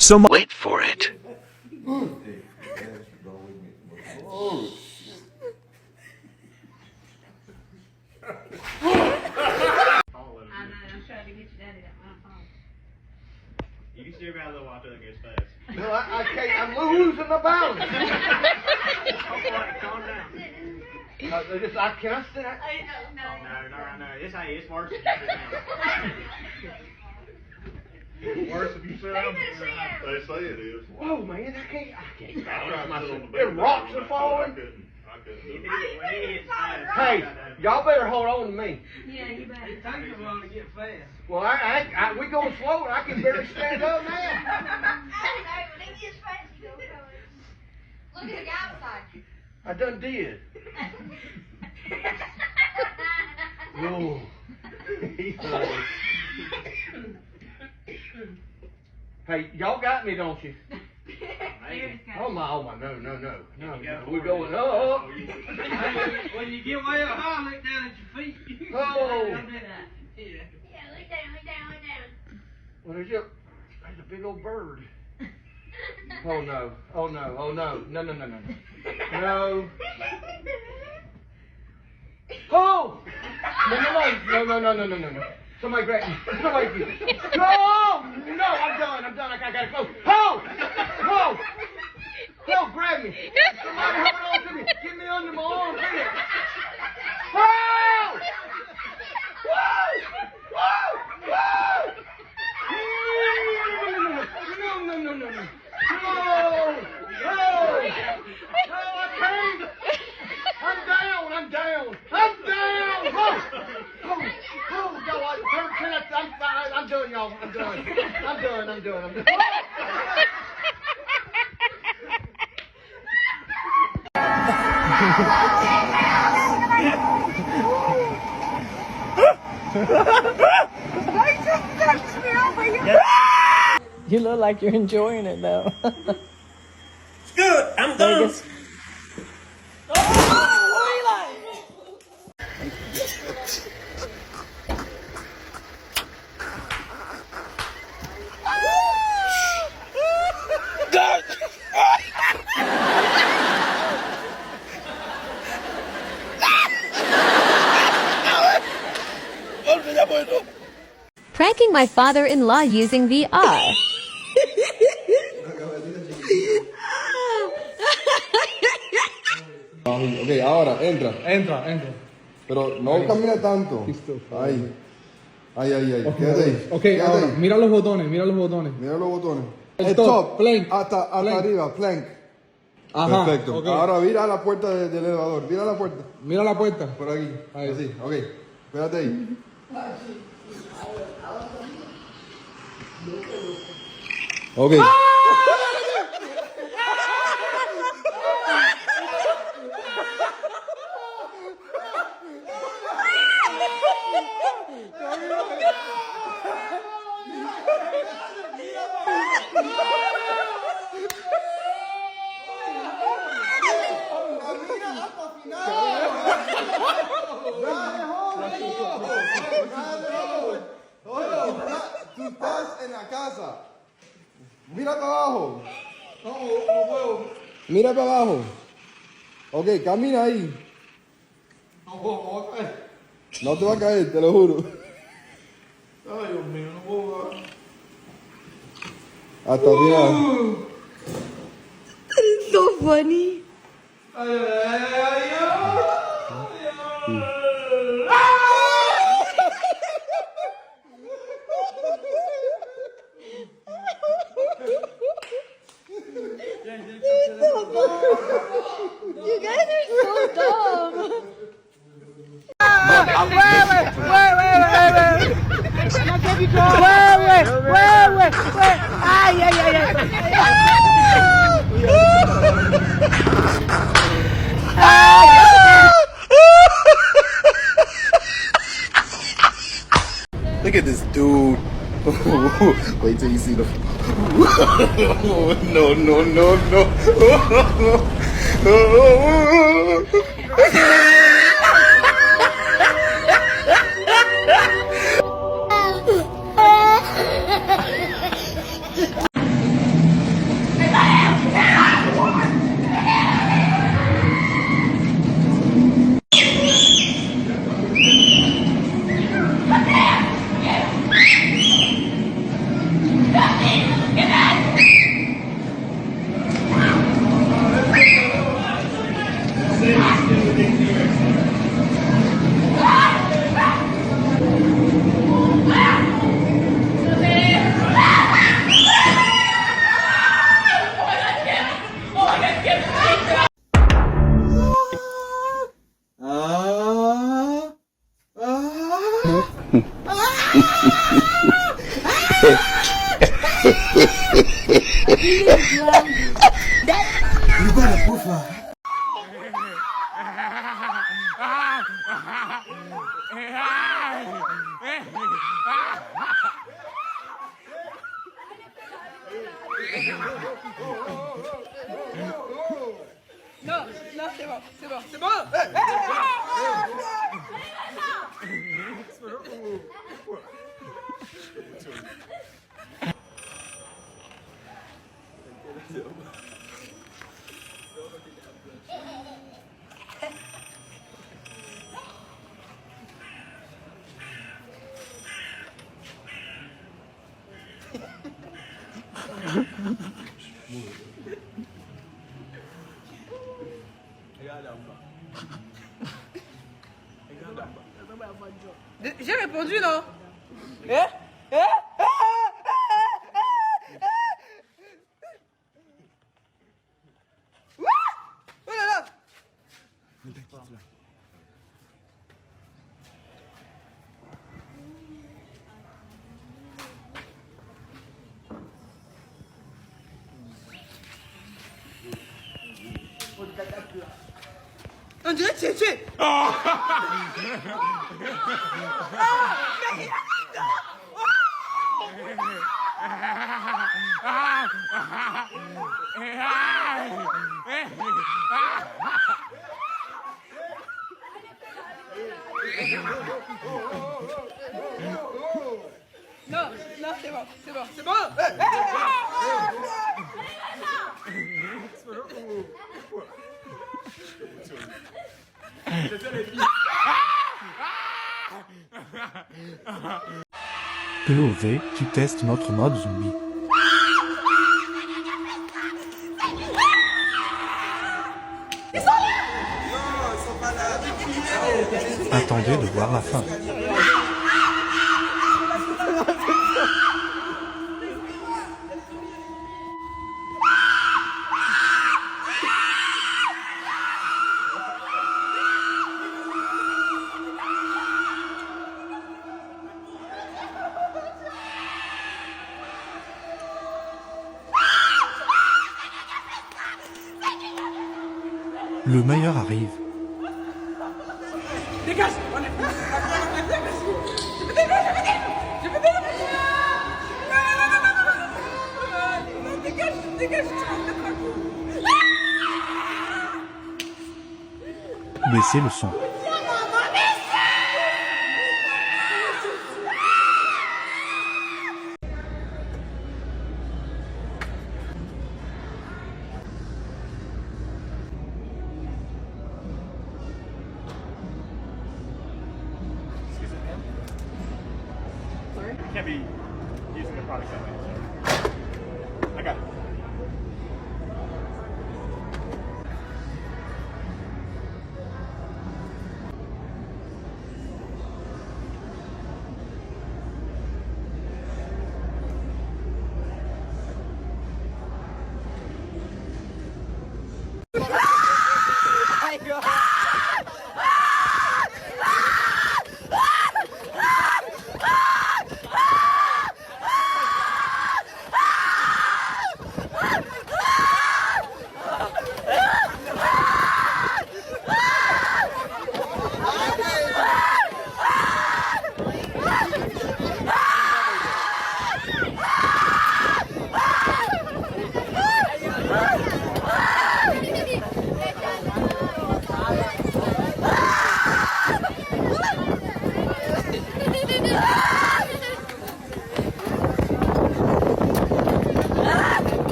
So wait for it. You can steer around a little while until it gets fast. No, I can't. I'm losing my balance. Calm down. Can I sit down? No. It's worse if you sit down. Worse if you sit down. They say it is. Whoa, man, I can't balance myself. The rocks are falling. I couldn't do it. Hey, y'all better hold on to me. Yeah, you better. It takes a while to get fast. Well, we going slow, and I can barely stand up now. When it gets fast, you go forward. Look at the guy outside. I done did. Whoa. Hey, y'all got me, don't you? Oh my, no. We're going up. When you get way up high, look down at your feet. Oh. Don't do that. Yeah, look down. Well, there's a big old bird. Oh no. No. Oh! No. Somebody grab me. Somebody get me. No! I'm done. I gotta go. Whoa! No, grab me. Somebody hold on to me. Get me under my arm, here. Whoa! No. No, I can't. I'm down. I'm done, y'all. I'm done. You look like you're enjoying it though. It's good. I'm done. Pranking my father-in-law using VR. Ok, ahora, entra. Pero no camina tanto. Ahí. Okay, Quédate ahí. Ok, Quédate ahora, ahí. mira los botones. Mira los botones. El top, plank. Hasta arriba, plank. Ajá. Perfecto. Okay. Ahora vira a la puerta del elevador. Mira la puerta. Mira la puerta. Por aquí. Ahí. Así, ok. Espérate ahí. Ok. Tú estás en la casa. Mira para abajo. Mira para abajo. Ok, camina ahí. No te va a caer, te lo juro. Ay, Dios mío, no puedo. Hasta el final. It's so funny. You guys are so dumb. Wait. Ay. Look at this dude. Wait till you see the. No, no, no, J'ai répondu, non? Oh là là! On dirait que c'est tué! Non, non, c'est bon, c'est bon, c'est bon! POV, tu testes notre mode zombie. Attendez de voir la fin. Le meilleur arrive. Dégage! Baissez le son. Can't be using the product that way. So. I got it.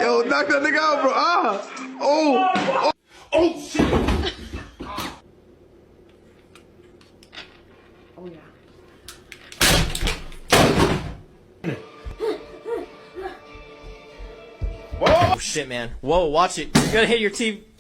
Yo, knock that nigga out, bro. Ah! Oh! Oh shit! Oh shit, man. Whoa, watch it. You're gonna hit your TV.